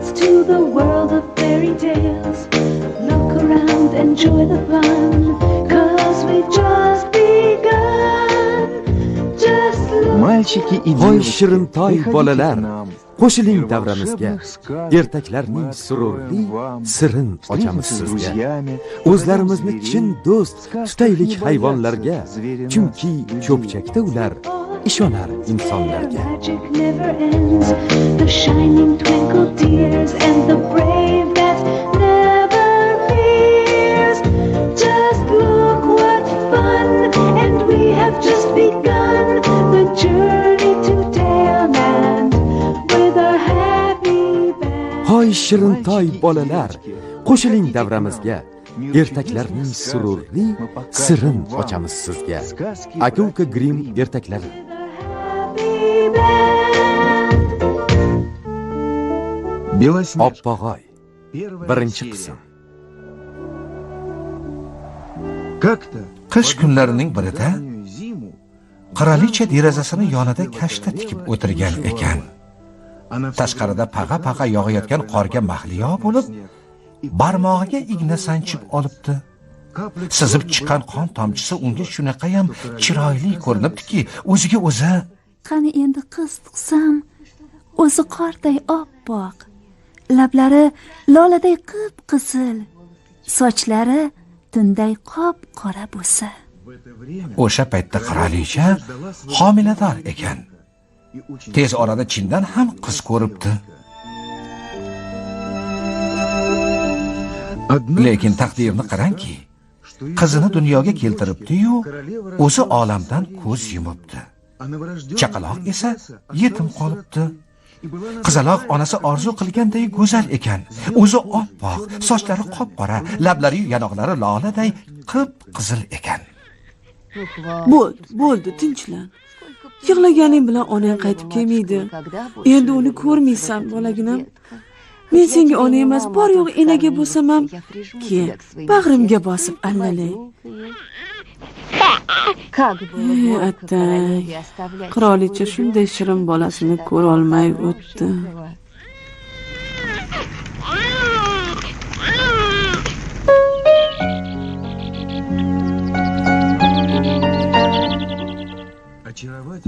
us to the world of fairy tales. Look around, enjoy the fun, 'cause we just begun. Just look. Мальчики и Voy девочки, shirintoy приходите bolalar, к нам. qo'shiling davramizga. Ertaklarning sururli sirin ochamiz sizga. O'zlarimizni chin do'st tutaylik hayvonlarga, chunki cho'pchakda ular ishonar insonlarga. Magic never ends. The shining twinkle tears and the brave that never fears. Just look what fun, and we have just begun the journey to Tailland with our happy band. Hoy shirintoy bolalar, qo'shiling davramizga. Ertaklarning sururli sirin ochamiz sizga. Aka-uka Grimm ertaklari. Oppog'oy. Birinchi qism. Qish kunlarining birida qirolicha derazasini yonida kashta tikib o'tirgan ekan. Tashqarida pag'a-pag'a yog'ayotgan qorga mahliyo bo'lib, barmog'iga igna sanchib olibdi. Sizib chiqqan qon tomchisi unga shunaqa ham chiroyli ko'rinibdiki, o'ziga o'zi qani endi qiz tuqsam, o'zi qorday oppoq, lablari loladay qip-qizil, sochlari tunday qop-qora bo'lsa. o'sha paytda qirolicha homilador ekan. Tez orada chindan ham qiz ko'ribdi. Lekin taqdirni qarangki, qizini dunyoga keltiribdi-yu, o'zi olamdan ko'z yumibdi. Chaqaloq esa yetim qolibdi. Qizaloq onasi orzu qilganday go'zal ekan. O'zi oppoq, sochlari qop-qora, lablari yanoqlari loladay qip-qizil ekan. Bo'ldi, tinchlan. Yig'laganing bilan onang qaytib kelmaydi. Endi uni ko'rmaysan, bolaginam. Men senga ona emas, bor yo'q enaga bo'lsam ham, kel, bag'rimga bosib allalay. Attay, qirolicha shunday shirin bolasini ko'ra olmay o'tdi.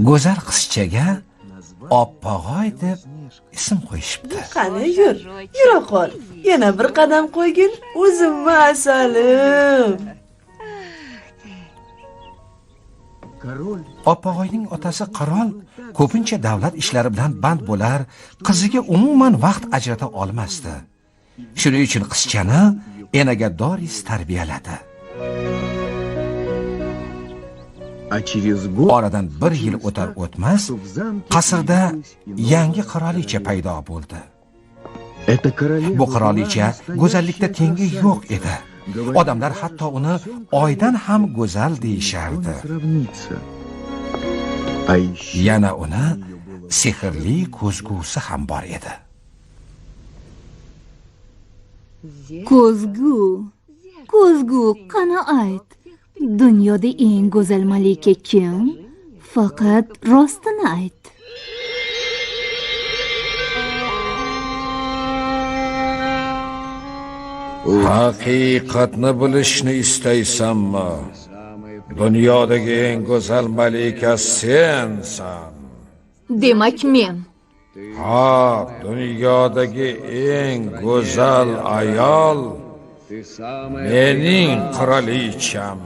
Go'zal qizchaga Oppog'oy deb ism qo'yishibdi. Qani yura qol. Yana bir qadam qo'ygin, o'zimmi asalim. Oppog'oyning otasi qirol ko'pincha davlat ishlari bilan band bo'lar, qiziga umuman vaqt ajrata olmasdi. Shuning uchun qizchani enaga Doris tarbiyaladi. Oradan bir yil o'tar o'tmas, qasrda yangi qirolicha paydo bo'ldi. Bu qirolicha go'zallikda tengi yo'q edi. Odamlar hatto uni oydan ham go'zal deyishardi. Yana uni sehrli ko'zgusi ham bor edi. Ko'zgu, qani ayt. Dunyoda eng go'zal malika kim? Faqat rostini ayt. Haqiqatni bilishni istaysanmi? Dunyodagi eng go'zal malika sensan. Demak men. Ha, dunyodagi eng go'zal ayol mening qirolicham.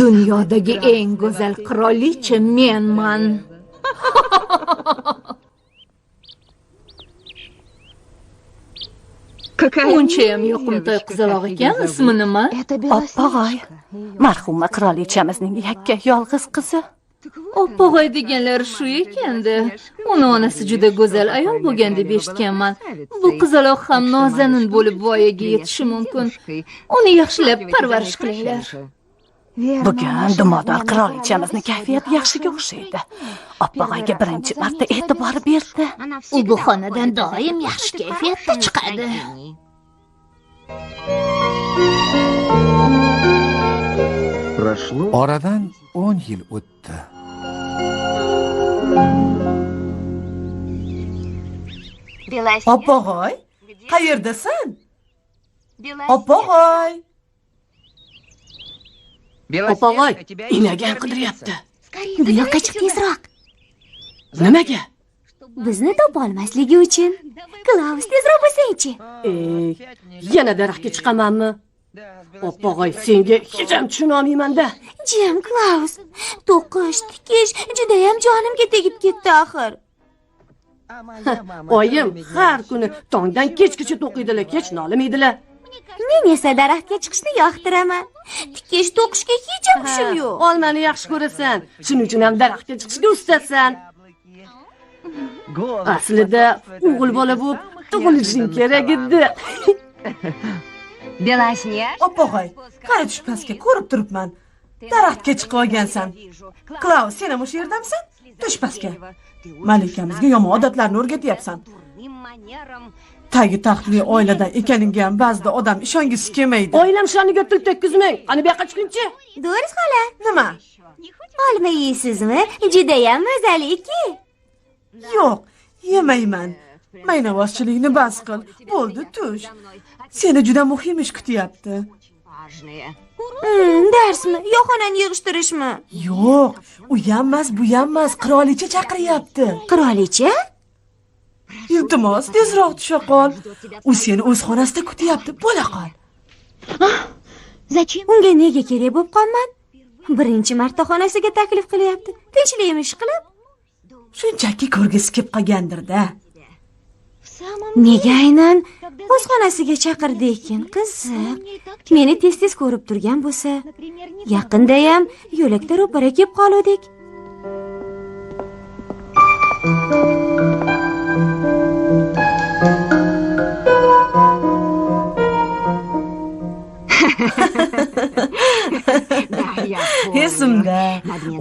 Dunyodagi eng go'zal qirolicha menman. Unchayam yoqimtoy qizaloq ekan, ismi nima? Oppog'oy. Marhuma qirolichamizning yakka yolg'iz qizi. Oppog'oy deganlar shu ekanda. Uni onasi juda go'zal ayol bo'lgan deb eshitganman. Bu qizaloq ham nozanin bo'lib voyaga yetishi mumkin. Uni yaxshilab parvarish qilinglar. Bugun dumodor qirolichamizni kayfiyati yaxshiga o'xshaydi. Oppog'oyga birinchi marta e'tibor berdi. U bu xonadan doim yaxshi kayfiyatda chiqadi. Oradan 10 yil o'tdi. Opog'oy, qayerdasan? Opog'oy. Opog'oy, inagan qidiryapti. Bu yoqqa chiq tezroq. Nimaga? Bizni topa olmasligi uchun. Klaus, tezroq bo'lsang-chi. Yana daraxtga chiqamanmi? Opog'oy, senga hech ham tushuna olmayman-da. Jim, Klaus, to'qish, tikish juda ham jonimga tegib ketdi axir. Oyim har kuni tongdan kechgacha to'qiydilar, kech nolimaydilar. Men esa daraxtga chiqishni yoqtiraman. Tikish, to'qishga hech ham hushim yo'q. Olmani yaxshi ko'rasan. Shuning uchun ham daraxtga chiqishga ustasan. Aslida o'g'il bola bo'lib tug'ilishing kerak edi. Opog'oy, qara tush pastga ko'rib turibman. Daraxtga chiqib olgansan. Klaus, sen ham o'sha yerdamisan? Tush pastga. Malikamizga yomon odatlarni o'rgatyapsan. Tagi taxtli oiladan ekaningga ham ba'zida odam ishongisi kelmaydi. Oilam shaniga til tekkizmang. Qani bu yoqqa chiqingchi. Doris xola, Nima? olma yeysizmi? Juda ham mazali-ki. Yo'q, yemayman. Maynavozchilikni bas qil. Bo'ldi, tush. Seni juda muhim ish kutyapti. Darsmi? Yo xonani yig'ishtirishmi? Yo'q, u yammas, bu yammas, qirolicha chaqiryapti. Qirolicha? Iltimos, tezroq tusha qol. U seni o'z xonasida kutyapti. Bo'la qol. Unga nega kerak bo'lib qolman? Birinchi marta xonasiga taklif qilyapti. Tinchlikmish qilib. Shunchaki ko'rgisi kelib qolgandir-da. Nega aynan o'z xonasiga chaqirdi ekan? Qiziq. Meni tez-tez ko'rib turgan bo'lsa, yaqinda ham yo'lakda ro'para kelib qoluvdik. Esimda,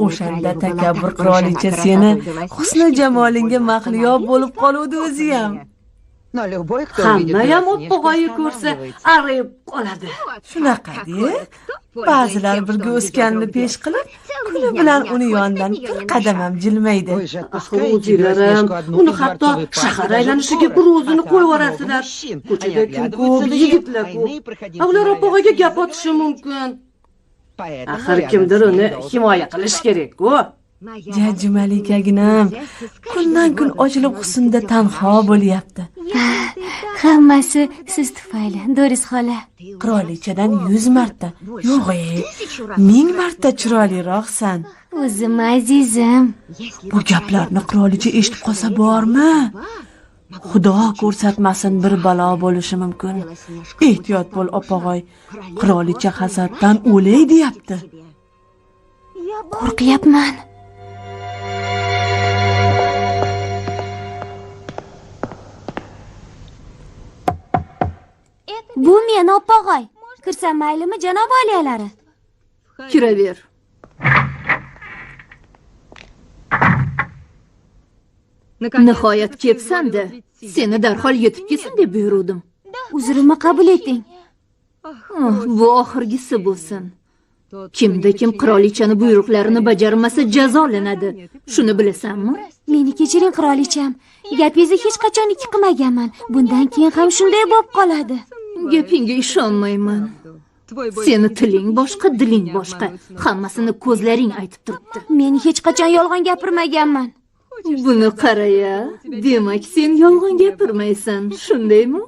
o'shanda takabbur qirolicha seni husni jamolingga mahliyo bo'lib qoluvdi o'zi ham. Hamma ham Opog'oyni ko'rsa arib qoladi. Shunaqa-da. Ba'zilar birga o'sganni pesh qilib, kuni bilan uni yonidan bir qadam ham jilmaydi. Axir o'zinglarim uni hatto shahar aylanishiga bir o'zini qo'yib yuborasilar. Ko'chada kim ko'p, yigitlar ko'p. Ular Opog'oyga gap otishi mumkin. Axir kimdir uni himoya qilish kerak-ku. Jajji Malikaginam, kundan kun ochilib husnda tanho bo'lyapti. Hammasi siz tufayli, Doris xola. Qirolichadan 100 marta, yo'q, 1000 marta chiroyliroqsan. O'zim azizim. Bu gaplarni qirolicha eshitib qolsa bormi? Xudo ko'rsatmasin bir balo bo'lishi mumkin. Ehtiyot bo'l, Opog'oy. Qirolicha hasaddan o'lay deyapti. Qo'rqyapman. Bu men, Opog'oy. Kirsam maylimi, janob oliyalari? Kiraver. Nihoyat kelibsan-da. Seni darhol yetib kelsin deb buyurdim. Uzrimni qabul eting. Bu oxirgisi bo'lsin. Kimda kim qirolichani buyruqlarini bajarmasa jazolanadi. Shuni bilasanmi? Meni kechiring, qirolicham. Gapingizni hech qachon ikki qilmaganman. Bundan keyin ham shunday bo'lib qoladi. Gapingga ishonmayman. Seni tiling boshqa, diling boshqa. Hammasini ko'zlaring aytib turibdi. Men hech qachon yolg'on gapirmaganman. Buni qara-ya. Demak, sen yolg'on gapirmaysan, shundaymi?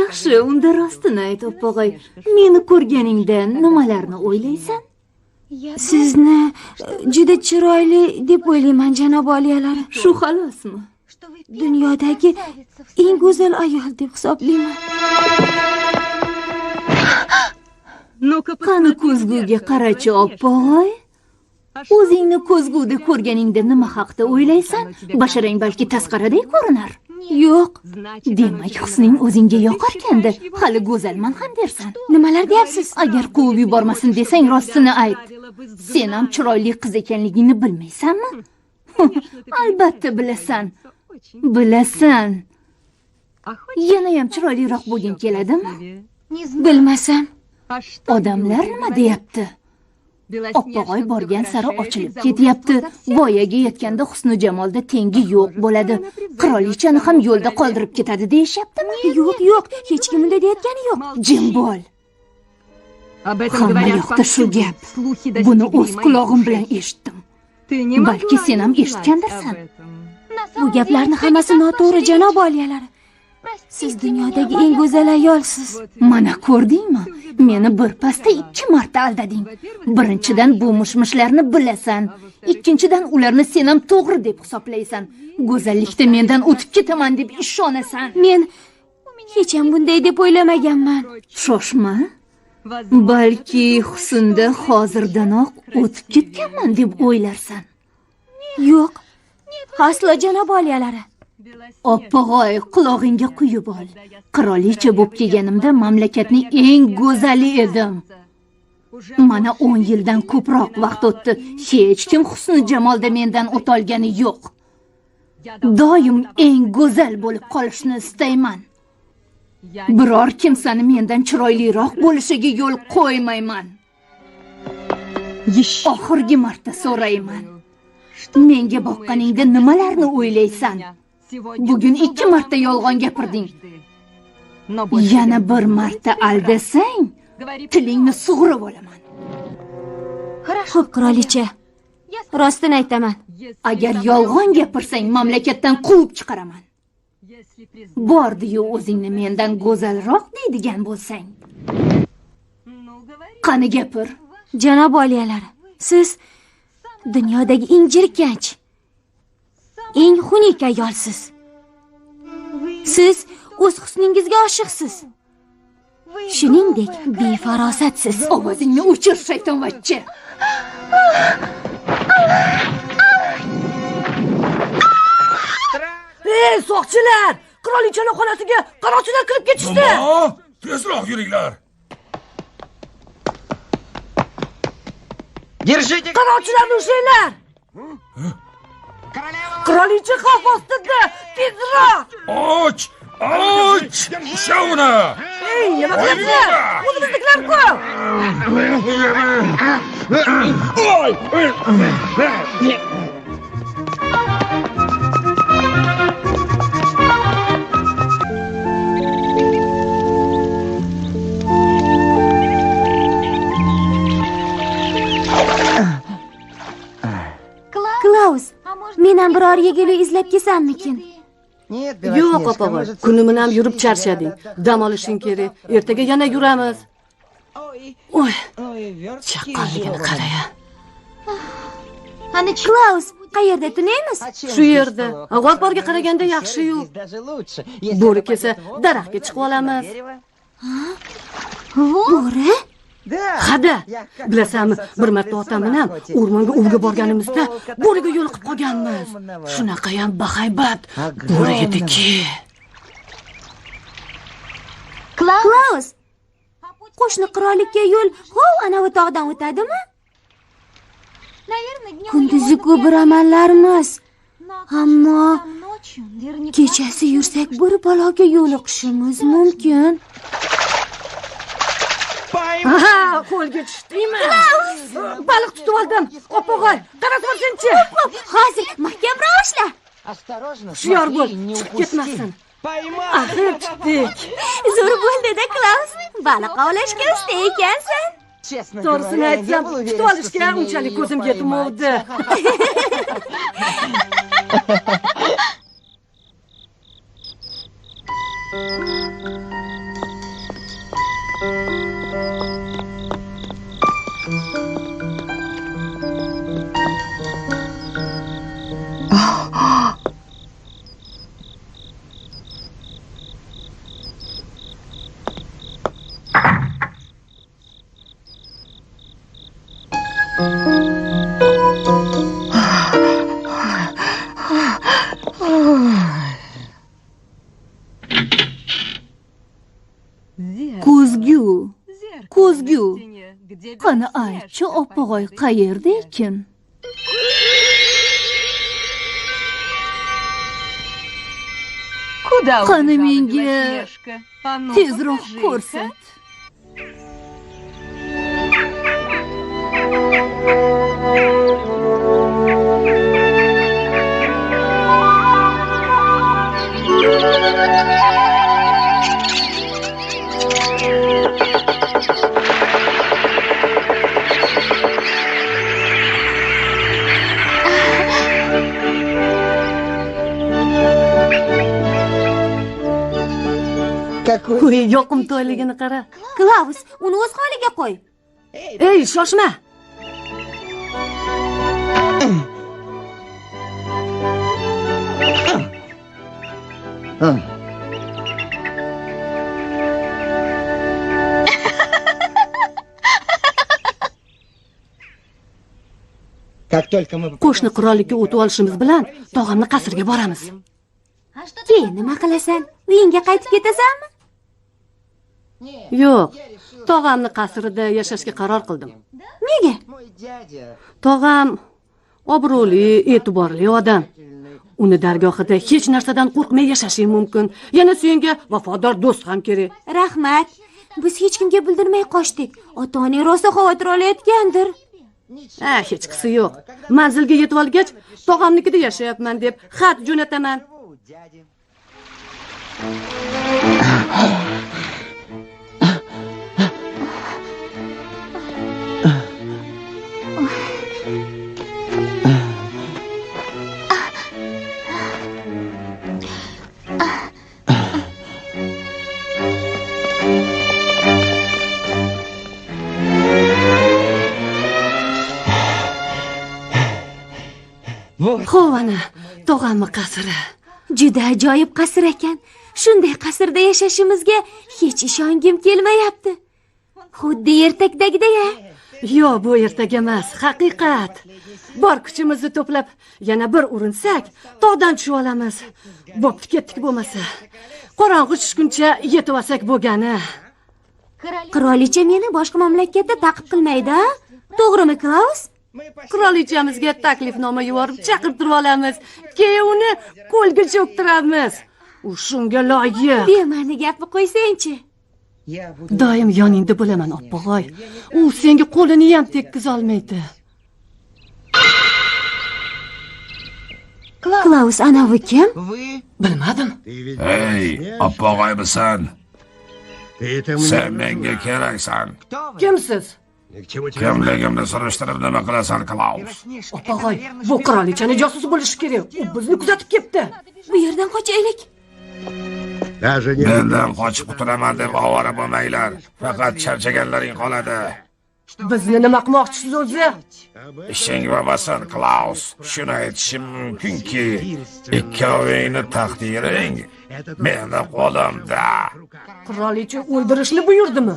Yaxshi, unda rostini ayt, Opog'oy. Meni ko'rganingdan nimalarni o'ylaysan? Sizni juda chiroyli deb o'ylayman, janob oliyalari. Shu xalosmi? Dunyodagi eng go'zal ayol deb hisoblayman. Qani ko'zguga qarachi, Opog'oy. O'zingni ko'zguda ko'rganingda nima haqda o'ylaysan? Basharang balki tasqaradek ko'rinar. Yo'q. Demak, husning o'zingga yoqarkanda, hali go'zalman ham dersan. Nimalar deyapsiz? Agar quvib yubormasin desang, rostini ayt. Sen ham chiroyli qiz ekanligingni bilmaysanmi? Albatta bilasan. Bilasan. Yana ham chiroyliroq bo'lging keladimi? Bilmasam. Odamlar nima deyapti? Oppog'oy borgan sari ochilib ketyapti. Voyaga yetganda husni jamolda tengi yo'q bo'ladi. Qirolichani ham yo'lda qoldirib ketadi deyishyaptimi? Yo'q, hech kim unday deyotgani yo'q. Jim bo'l. Hamma yoqda shu gap. Buni o'z quloqim bilan eshitdim. Balki sen ham eshitgandirsan. Bu gaplarni hammasi noto'g'ri, janob oliyalar. Siz dunyodagi eng go'zal ayolsiz. Mana ko'rdingmi? Meni bir pasda 2 marta aldading. Birinchidan bu mushmushlarni bilasan. Ikkinchidan ularni sen ham to'g'ri deb hisoblaysan. Go'zallikda mendan o'tib ketaman deb ishonasan. Men hech ham bunday deb o'ylamaganman. Shoshma. Balki husnda hozirdanoq o'tib ketganman deb o'ylarsan. Yo'q. Aslo janob oliyalari. Oppog'oy, quloqingga quyib ol. Qirolicha bo'lib kelganimda mamlakatning eng go'zali edim. Mana 10 yildan ko'proq vaqt o'tdi. Hech kim husni jamolda mendan o'tolgani yo'q. Doim eng go'zal bo'lib qolishni istayman. Biror kimsani mendan chiroyliroq bo'lishiga yo'l qo'ymayman. Oxirgi marta so'rayman. Menga boqqaningda nimalarni o'ylaysan? Bugun 2 marta yolg'on gapirding. Yana bir marta aldasang, tilingni sug'urib olaman. Xo'p, qirolicha. Rostini aytaman. Agar yolg'on gapirsang, mamlakatdan quvib chiqaraman. Bordi-yu o'zingni mendan go'zalroq deydigan bo'lsang. Qani gapir. Janob oliyalar, siz dunyodagi eng jirkanch, eng xunuk ayolsiz. Siz o'z husningizga oshiqsiz. Shuningdek, befarosatsiz. Ovozingni o'chir, shaytonvachcha. Ey, soqchilar! Qirolichaning xonasiga qaroqchilar kirib ketishdi. Tezroq yuringlar. Qaroqchilarni ushlaylar. Qirolicha xavf ostida. Tezroq! Och! Shavna! Ey, nima qilyapsizlar? O'zimiznikilar-ku. Klaus, men ham biror yegili izlab kelsammikin? Yo'q, opog'oy. Kuni bilan yurib charchading. Dam olishing kerak. Ertaga yana yuramiz. Oy, chaqqonligini qara-ya. Klaus, qayerda tunaymiz? Shu yerda. G'orborga qaraganda yaxshi-yu. Bo'ri kelsa, daraxtga chiqib olamiz. Bo'ri? Hada, bilasanmi, bir marta otam bilan o'rmonga ovga borganimizda bo'riga yo'liqib qolganmiz. Shunaqa ham bahaybat bo'ri ediki. Klaus, qo'shni qirollikka yo'l hov ana bu tog'dan o'tadimi? Kunduzi-ku bir amallarimiz. Ammo kechasi yursak bir baloga yo'liqishimiz mumkin. Aha, qo'lga tushdingmi? Baliq tutib oldim. Opog'oy, qarab tursinchi. Hozir mahkamroq ishla. Hushyor bo'l, chiqib ketmasin. Axir tutdik. Zo'r bo'ldi-da, Klaus. Baliq ovlashga usta ekansan. To'g'risini aytsam, tutib olishga unchalik ko'zim yetmovdi. Ko'zgu. Qani aytchi, Oppog'oy qayerda ekan? Qani menga tezroq ko'rsat. Qo'y, yoqimtoyligini qara. Klaus, uni o'z holiga qo'y. Ey, shoshma. Qo'shni qirollikka o'tib olishimiz bilan tog'amni qasrga boramiz. Keyin nima qilasan? Uyingga qaytib ketasanmi? Yo'q, tog'amni qasrida yashashga qaror qildim. Nega? Tog'am obro'li, e'tiborli odam. Uni dargohida hech narsadan qo'rqmay yashashi mumkin. Yana senga vafodor do'st ham kerak. Rahmat. Biz hech kimga bildirmay qochdik. Ota-onang rosa xavotir olayotgandir. Hech qisi yo'q. Manzilga yetib olgach, tog'amnikida yashayapman deb xat jo'nataman. Xovana, tog'amni qasri. Juda ajoyib qasr ekan. Shunday qasrda yashashimizga hech ishongim kelmayapti. Xuddi ertakdagida-ya. Yo'q, bu ertak emas, haqiqat. Bor kuchimizni to'plab, yana bir urinsak, tog'dan tushib olamiz. Bo'pti, ketdik bo'lmasa. Qorong'i tushguncha yetib olsak bo'lgani. Qirolicha meni boshqa mamlakatda ta'qib qilmaydi, to'g'rimi, Klaus? Qirolichamizga taklifnoma yuborib chaqirib turib olamiz. Keyin uni qo'lga cho'ktiramiz. U shunga loyiq. Bema'ni gapni qo'ysang-chi. Doim yoningda bo'laman, Oppog'oy. U senga qo'lini ham tekkiza olmaydi. Klaus, anavi kim? Bilmadim. Hey, Oppog'oymisan? Sen menga keraksan. Kimsiz? Kimligimni surishtirib nima qilasan, Klaus? Oppog'oy, bu qirolichani josusi bo'lishi kerak. U bizni kuzatib kelibdi. Bu yerdan qochaylik. Mendan qochib qutulaman deb ovora bo'lmanglar. Faqat charchaganlaring qoladi. Bizni nima qilmoqchisiz o'zi? Ishing bo'lmasin, Klaus. Shuni aytishim mumkinki, ikkovingni taqdiring meni qo'limda. Qirolicha o'ldirishni buyurdimi?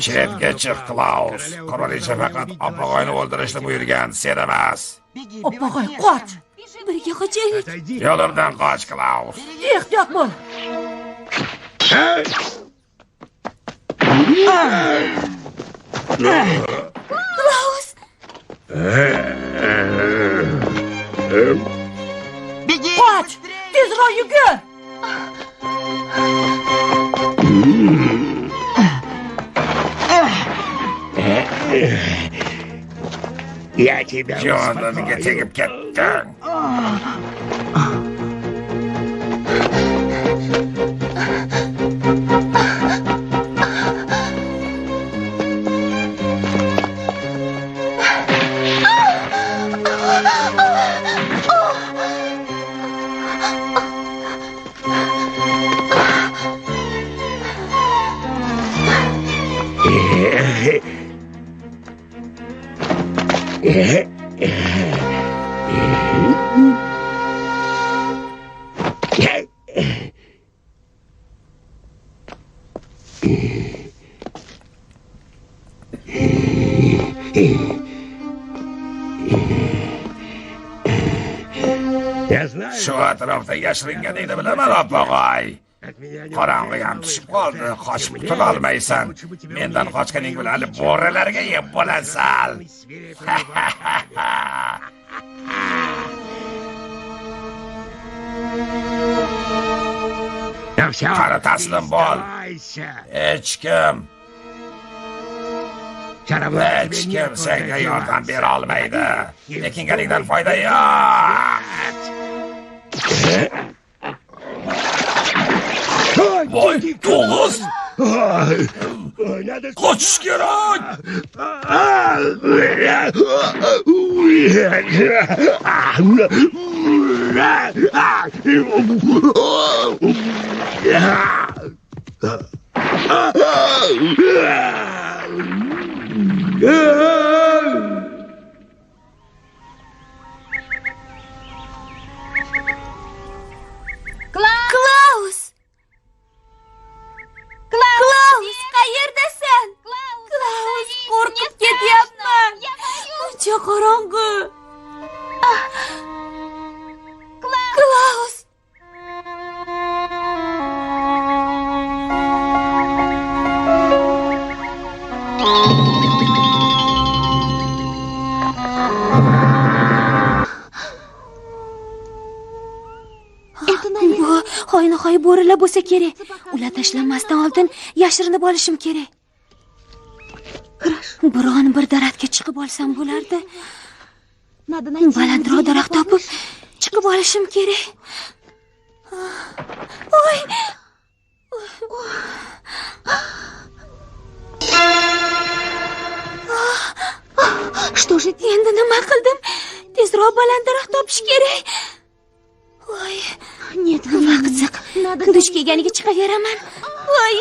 Chetga chiq, Klaus. Qirolicha faqat Oppog'oyni o'ldirishni buyurgan, sen emas. Oppog'oy, qoch. Birga qochaylik. Yo'limdan qoch, Klaus. Ehtiyot bo'l. Klaus! Qoch! Tezroq yugur! Jonimga tegib ketding. Shu atrofda yashiringaningni bilaman, Oppog'oy. Qorong'i ham tushib qoldi, qochib qutula olmaysan. Mendan qochganing bilan hali bo'rilarga yeb bo'lasan. Qara taslim bo'l. Hech kim Hech kim senga yordam bera olmaydi. Bekinganingdan foyda yo'q. Voy, to'g'riz! Qochish kerak! Klaus! Klaus, qayerdasan? Klaus, qo'rqib ketyapman. Ko'cha qorong'u. Klaus! Bu hoynahoy bo'rilar bo'lsa kerak. Ular tashlanmasdan oldin yashirinib olishim kerak. Biron bir daraxtga chiqib olsam bo'lardi. Balandroq daraxt topib chiqib olishim kerak. Voy! Endi nima qildim? Tezroq baland daraxt topish kerak. Voy, vaqt ziq. Duch kelganiga chiqaveraman. Voy.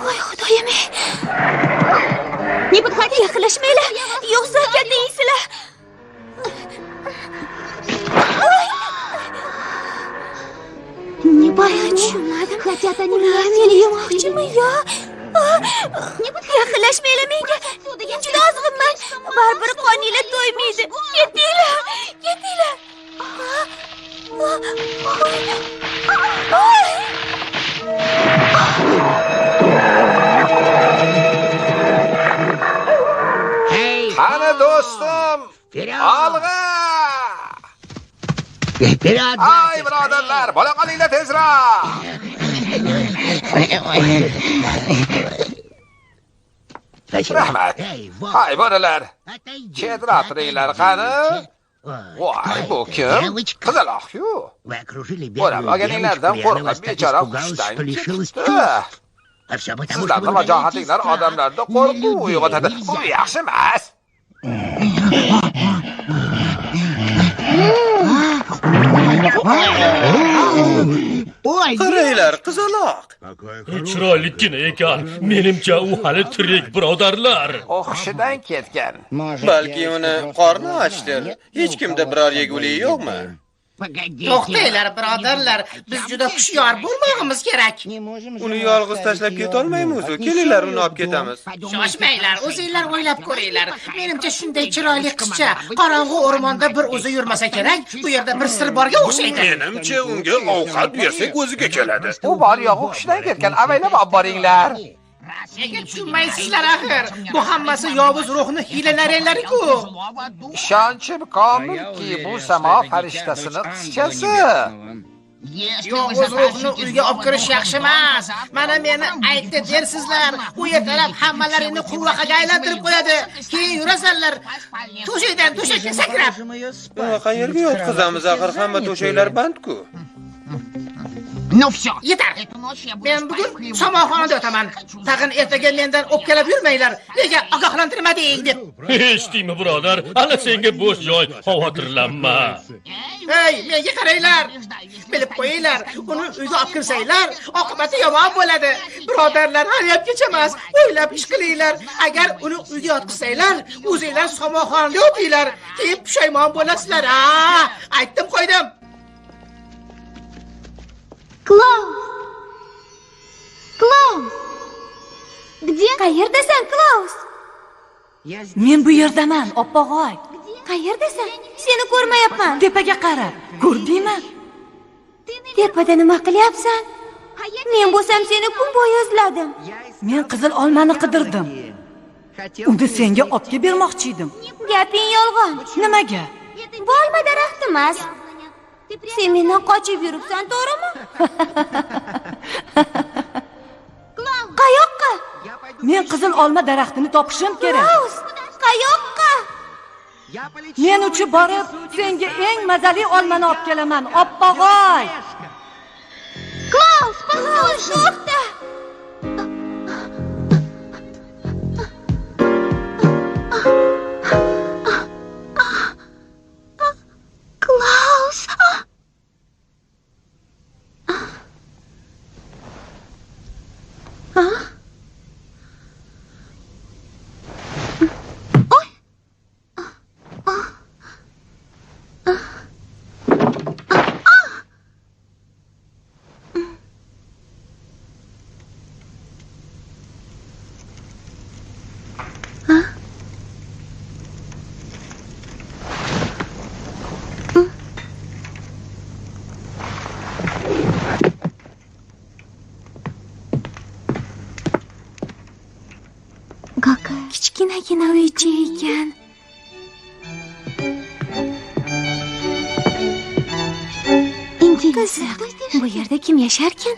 Voy, xudoyim. Yaqinlashmanglar, yo'qsa katta yeysizlar. Tushunmadim. Ular meni yemoqchimi yo? Yaqinlashmanglar menga. Juda ozg'inman. Baribir qoninglar to'ymaydi. Ketinglar, ketinglar. Qani do'stim, olg'a! Ay birodarlar, bo'la qolinglar tezroq. Rahmat. Hay bolalar. Chetroq turinglar qani. Voy, bu kim? Qizaloq-ku. Bo'la qolganinglardan qo'rqib bechora hushdan ketdi. Sizlarning vajohatinglar odamlarda qo'rquv uyg'otadi. Bu yaxshi emas. Qaranglar, qizaloq. Chiroylikkina ekan. Menimcha u hali tirik, birodarlar. O'xshidan ketgan. Balki uni qorni ochdir. Hech kimda biror yegulik yo'qmi? To'xtanglar, birodarlar. Biz juda hushyor bo'lmog'imiz kerak. Uni yolg'iz tashlab keta olmaymiz. Kelinglar, uni olib ketamiz. Shoshmanglar, o'zinglar o'ylab ko'ringlar. Menimcha shunday chiroyli qizcha qorong'u o'rmonda bir o'zi yurmasa kerak. Bu yerda bir sir borga o'xshaydi. Menimcha unga ovqat bersak o'ziga keladi. U bor yo'q hushdan ketgan. Avaylab olib boringlar. Nega tushunmaysizlar axir? Bu hammasi yovuz ruhni hiylalarlari-ku. Ishonchim komilki, bu samo farishtasining qizchasi. Yovuz ruhni uyga olib kirish yaxshi emas. Mana meni aytdi dersizlar. U yertalab hammalaringni quvvaqaga aylantirib qo'yadi. Keyin yurasanlar. To'shakdan to'shakka sakrab. Qayerga yotqizamiz? Axir hamma to'shaklar band-ku. Yetar. Men bugun somonxonada o'taman. Tag'in ertaga mendan o'pkalab yurmanglar. Nega ogohlantirmading deb. Eshitdingmi, birodar? Ana senga bo'sh joy, xavotirlanma. Hey, menga qaranglar. Bilib qo'yinglar. Uni uyga olib kirsanglar, oqibati yomon bo'ladi. Birodarlar, hayotgacha emas, o'ylab ish qilinglar. Agar uni uyga yotqizsanglar, o'zinglar somonxonada o'tinglar. Keyin pushaymon bo'lasizlar. Aytdim, qo'ydim. Klaus! Qayerdasan, Klaus? Men bu yerdaman, oppog'oy. Qayerdasan? Seni ko'rmayapman. Tepaga qara. Ko'rdingmi? Tepada nima qilyapsan? Men bo'lsam seni kun bo'yi izladim. Men qizil olmani qidirdim. Uni senga olib bermoqchi edim. Gaping yolg'on. Nimaga? Bu olma daraxti emas. Sen mendan qochib yuribsan, to'g'rimi? Qayoqqa? Men qizil olma daraxtini topishim kerak. Klaus, qayoqqa? Men uchib borib, senga eng mazali olmani olib kelaman, oppog'oy. Klaus, to'xta. Klaus. Kichkinagina uycha ekan. Qiziq, bu yerda kim yasharkan?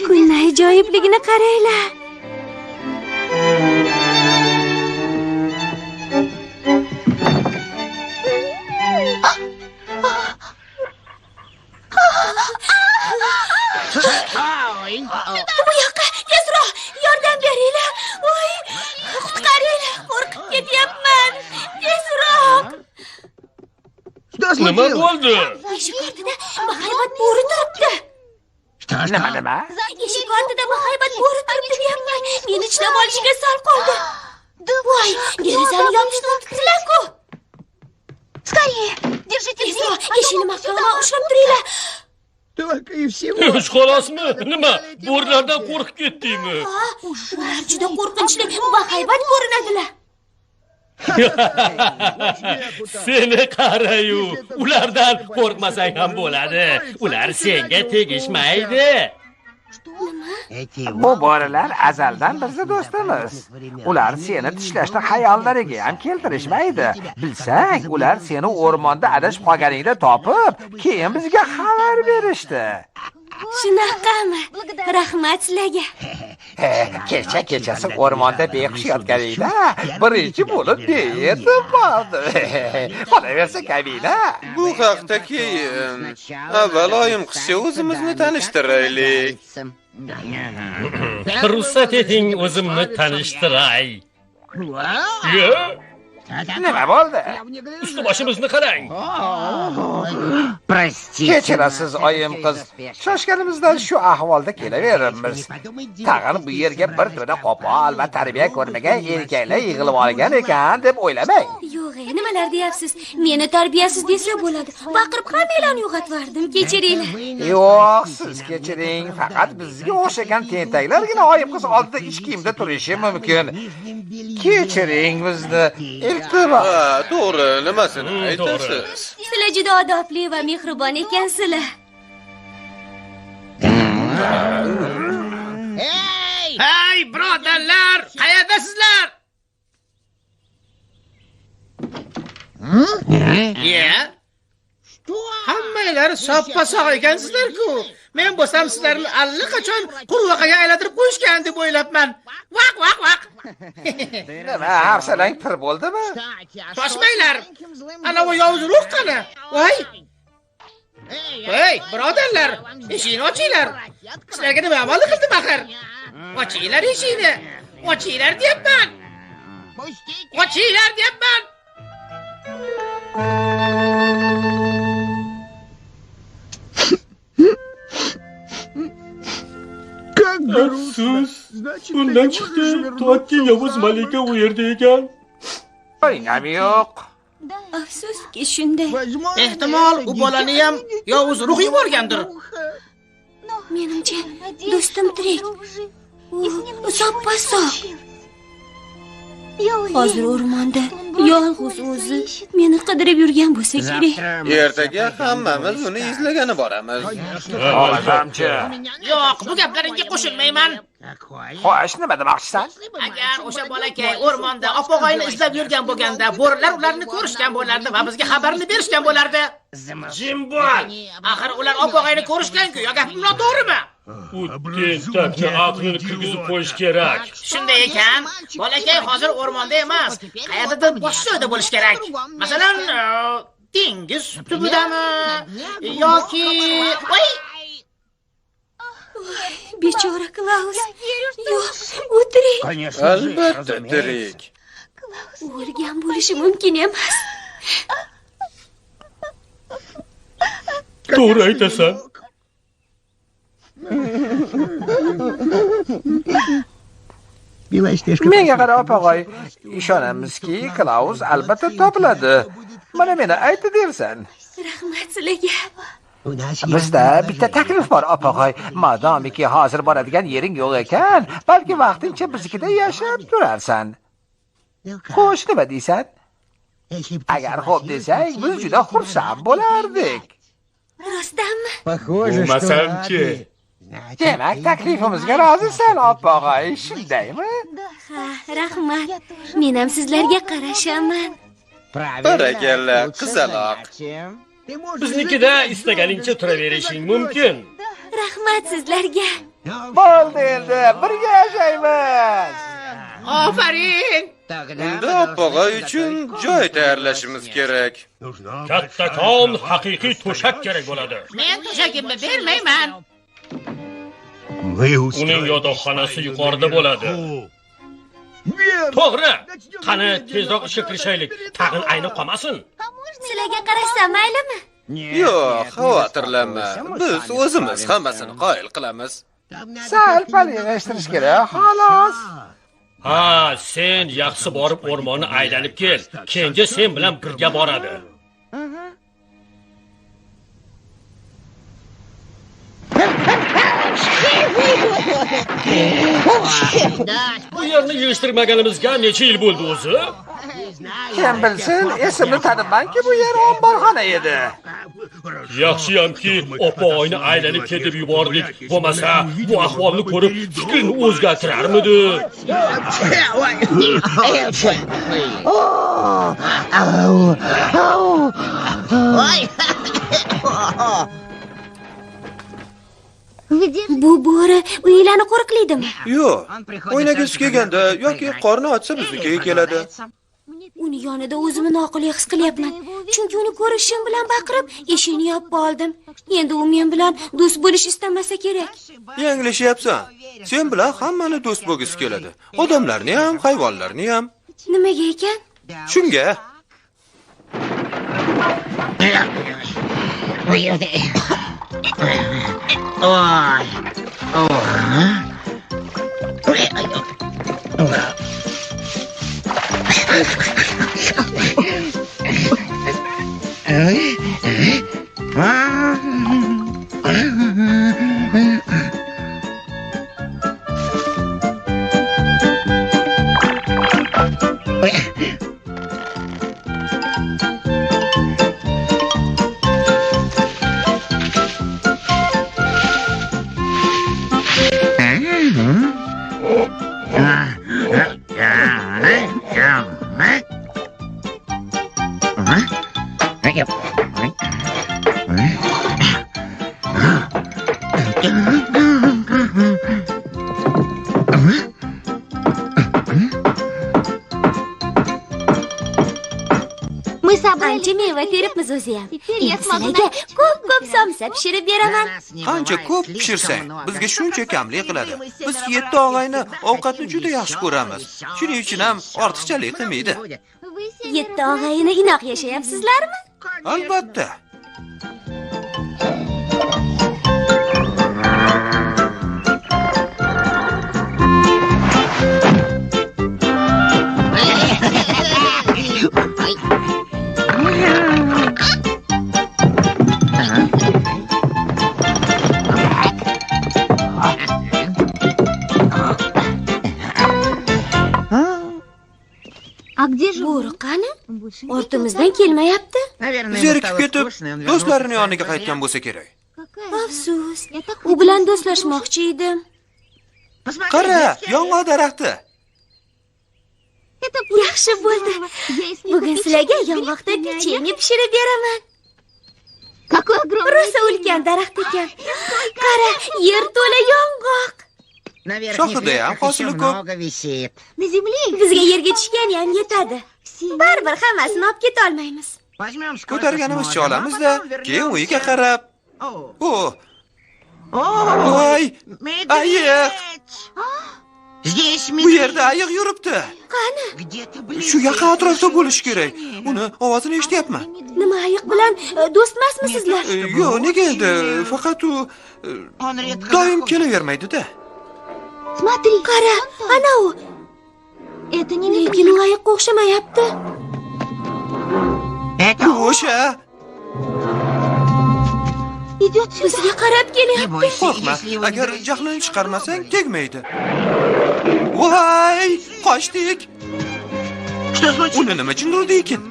Kunning ajoyibligini qaranglar. Bu yoqqa tezroq yordam beringlar. Voy, qutqaringlar, qo'rqib ketyapman. Tezroq. Nima bo'ldi? Eshik ortida bahaybat bo'ri turibdi. Nima? Eshik ortida bahaybat bo'ri turibdi deyapman. Meni chiqib olishiga sal qoldi. Voy, derazani yopishtiribdilar-ku. Скорее, держите дверь. Eshikni mahkam ushlab turinglar. Xolasmi? Nima? Bo'rilardan qo'rqib ketdingmi? Ular juda qo'rqinchli va haybat ko'rinadilar. Seni qarayu, ulardan qo'rqmasang ham bo'ladi. Ular senga tegishmaydi. Bu bo'rilar azaldan bizni do'stimiz. Ular seni tishlashni xayollariga ham keltirishmaydi. Bilsang, ular seni o'rmonda adashib qolganingda topib, keyin bizga xabar berishdi. Shunaqami? Rahmat sizlarga. Kechasi o'rmonda behush yotganingda birinchi bo'lib yetib bordi. Qolaversa, Kamina. Bu haqda keyin avval oyim qizcha o'zimizni tanishtiraylik. Ruxsat eting, o'zimni tanishtiray. Nima bo'ldi? Usti boshimizni qarang. Kechirasiz, oyim qiz. Shoshganimizdan shu ahvolda kelaveramiz. Tag'in bu yerga bir to'da qo'pol va tarbiya ko'rmagan erkaklar yig'ilib olgan ekan deb o'ylamang. Yo'q, nimalar deyapsiz? Meni tarbiyasiz desa bo'ladi. Baqirib hammalarni uyg'otvardim. Kechiringlar. Yo'q, siz kechiring. Faqat bizga o'xshagan tentaklargina oyim qiz oldida ich kiyimda turishi mumkin. Kechiring bizni. Ha, to'g'ri, nimasini aytasiz? Sizlar juda odobli va mehribon ekansizlar. Hey, birodarlar, qayerdasizlar? Hammanglar soppa-sog' ekansizlar-ku. Men bo'lsam sizlarni allaqachon qurvaqaga aylantirib qo'yishgan deb o'ylabman. Vaq. Nima, hafsalang pir bo'ldimi? Shoshmanglar. Ana bu yovuz ruh qani? Voy. Hey, birodarlar, eshikni ochinglar. Sizlarga nima amal qildim axir? Ochinglar eshikni. Ochinglar deyapman. Ochinglar deyapman. Afsus, bundan chiqdi, to'g'ri yovuz malika u yerda ekan. O'ynam yo'q. Afsuski shunday. Ehtimol u bolani ham yovuz ruh yuborgandir. Menimcha, do'stim tirik. U soppa-sog'. Hozir o'rmonda yolg'iz o'zi meni qidirib yurgan bo'lsa kerak. Ertaga hammamiz uni izlagani boramiz. Xo'jamchi. Yo'q, bu gaplaringga qo'shilmayman. Xo'sh, nima demoqchisan? Agar o'sha bolakay o'rmonda opog'ayni izlab yurgan bo'lganda, bo'rilar ularni ko'rishgan bo'lardi va bizga xabarni berishgan bo'lardi. Jim bo'l. Axir ular opog'ayni ko'rishgan-ku, yo gapim noto'g'rimi? U tentakni aqlini kirgizib qo'yish kerak. Shunday ekan, bolakay hozir o'rmonda emas, qayerdadir boshqa joyda bo'lish kerak. Masalan, dengiz tubidami yoki voy Bechora Klaus. Yo'q, u tirik. Albatta tirik. O'lgan bo'lishi mumkin emas. To'g'ri aytasan. Menga qara opog'oy, ishonamizki, Klaus albatta topiladi. Mana meni aytdi dersan. Rahmat sizlarga. Bizda bitta taklif bor, opog'oy. Madomiki hozir boradigan yering yo'q ekan, balki vaqtincha biznikida yashab turarsan. Xo'sh, nima deysan? Agar xo'p desak, biz juda xursand bo'lardik. Rostdanmi? Bo'lmasamchi. Demak, taklifimizga rozisan, opog'oy, shundaymi? Ha, rahmat. Men ham sizlarga qarashaman. Barakalla, qizaloq. Biznikida istaganingcha turaverishing mumkin. Rahmat sizlarga. Bo'ldi endi, birga yashaymiz. Ofarin! Unda opog'oy uchun joy tayyorlashimiz kerak. Kattakon haqiqiy to'shak kerak bo'ladi. Men to'shagimni bermayman. Uning yotoqxonasi yuqorida bo'ladi. To'g'ri. Qani tezroq ishga kirishaylik. Tag'in aynib qolmasin. Sizlarga qarasam maylimi? Yo'q, xavotirlanma. Biz o'zimiz hammasini qoyil qilamiz. Sal paliylashtirish kerak, xolos. Ha, sen yaxshi borib o'rmonni aylanib kel. Kenja sen bilan birga boradi. Bu yerni yig'ishtirmaganimizga necha yil bo'ldi o'zi? Kim bilsin, esimni tanimanki bu yer omborxona edi. Yaxshiyamki, opa-oyni aylanib ketib yubordik. Bo'lmasa, bu ahvolni ko'rib fikrini o'zgartirarmidi? Bu bo'ri uylarni qo'riqlaydimi? Yo'q, o'ynagisi kelganda yoki qorni ochsa biznikiga keladi. Uni yonida o'zimni noqulay his qilyapman. Chunki uni ko'rishim bilan baqirib, eshikni yopib oldim. Endi u men bilan do'st bo'lish istamasa kerak. Yanglishyapsan. Sen bilan hammani do'st bo'lgisi keladi. Odamlarni ham, hayvonlarni ham. Nimaga ekan? Shunga. Ancha meva teribmiz o'zi ham. Sizlarga ko'p somsa pishirib beraman. Qancha ko'p pishirsang, bizga shuncha kamlik qiladi. Biz 7 og'ayni ovqatni juda yaxshi ko'ramiz. Shuning uchun ham ortiqchalik qilmaydi. 7 og'ayni inoq yashayapsizlarmi? Albatta. Bo'ri qani? Ortimizdan kelmayapti. Zerikib ketib, do'stlarining yoniga qaytgan bo'lsa kerak. Afsus. U bilan do'stlashmoqchi edim. Qara, yong'oq daraxti. Yaxshi bo'ldi. Bugun sizlarga yong'oqda pechenye pishirib beraman. Rosa ulkan daraxt ekan. Qara, yer to'la yong'oq. Shoxida ham hosili ko'p. Bizga yerga tushgan ham yetadi. Baribir hammasini olib keta olmaymiz. Ko'targanimizcha olamiz-da, keyin uyiga qarab. Voy! Ayiq! Bu yerda ayiq yuribdi. Qani? Shu yaqin atrofda bo'lishi kerak. Uni ovozini eshityapman. Nima ayiq bilan do'stmasmisizlar? Yo'q, nega endi? Faqat u doim kelavermaydi-da. Qara, ana u. Lekin u ayiqqa o'xshamayapti. O'sha. Bizga qarab kelyapti. Qo'rqma, agar jahlini chiqarmasang tegmaydi. Voy, qochdik. Uni nima jin urdi ekan?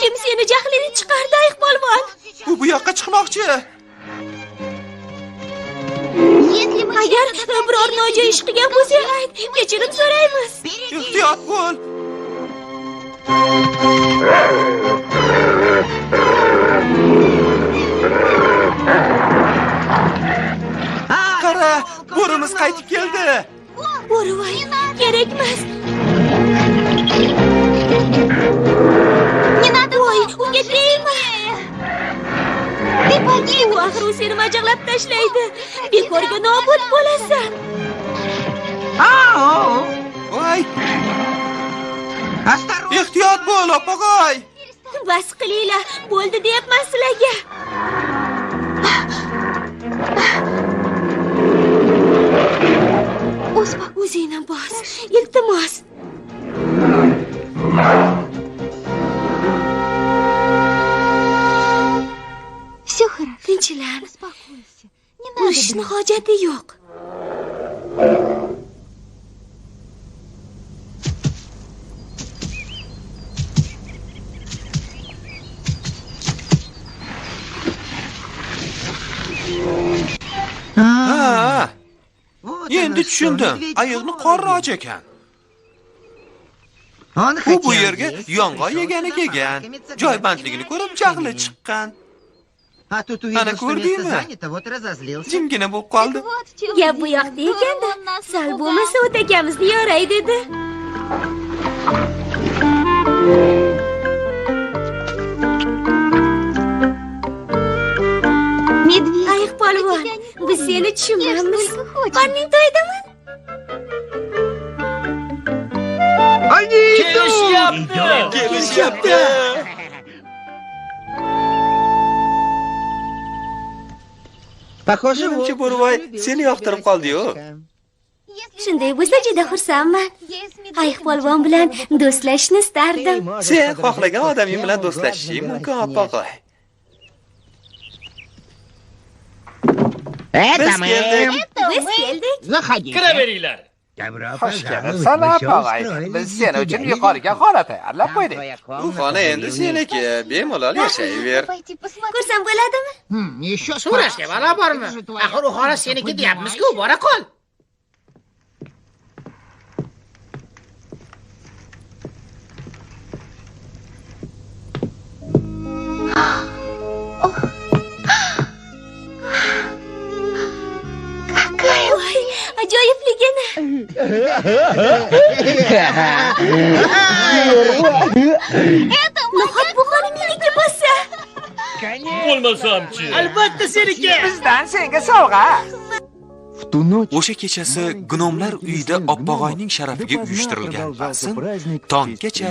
Kim seni jahlini chiqardi, ayiq polvon? U bu yoqqa chiqmoqchi. Agar biror nojo'ya ish qilgan bo'lsa, ayt, kechirim so'raymiz. Ehtiyot bo'l. Qara, bo'rimiz qaytib keldi. Bo'rivoy, kerakmas. Voy, unga tegma. U axir u seni majaqlab tashlaydi. Bekorga nobud bo'lasan. Voy! Ehtiyot bo'l, opog'oy. Bas qilinglar, bo'ldi deyapman sizlarga. O'zingni bos, iltimos. Tinchlan. Urishishni hojati yo'q. Endi tushundim. Ayiqni qorni och ekan. U bu yerga yong'oq yegani kelgan. Joybandligini ko'rib jahli chiqqan. Ana ko'rdingmi? Jimgina bo'lib qoldi. Gap bu yoqda ekanda, sal bo'lmasa o'takamizni yoray dedi. Ayiq polvon, biz seni tushunmaymiz. Qorning to'ydimi? Kelishyapti. Menimcha Bo'rivoy seni yoqtirib qoldi-yu. Shunday bo'lsa juda xursandman. Ayiq polvon bilan do'stlashishni istardim. Sen xohlagan odaming bilan do'stlashishing mumkin, opog'oy. Biz keldik. Kiraveringlar. Xush kelibsan, opog'oy. Biz sen uchun yuqoriga xona tayyorlab qo'ydik. Bu xona endi seniki, bemalol yashayver. Ko'rsam bo'ladimi? So'rashga balo bormi? Axir u xona seniki deyapmiz-ku, bora qol. Voy, ajoyibligini. Nahot bu xona meniki bo'lsa? Bo'lmasam-chi. Albatta seniki. Bizdan senga sovg'a. O'sha kechasi gnomlar uyida Oppog'oyning sharafiga uyushtirilgan rasm tonggacha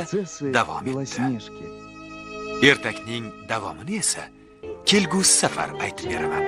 davom etdi. Ertakning davomini esa kelgusi safar aytib beraman.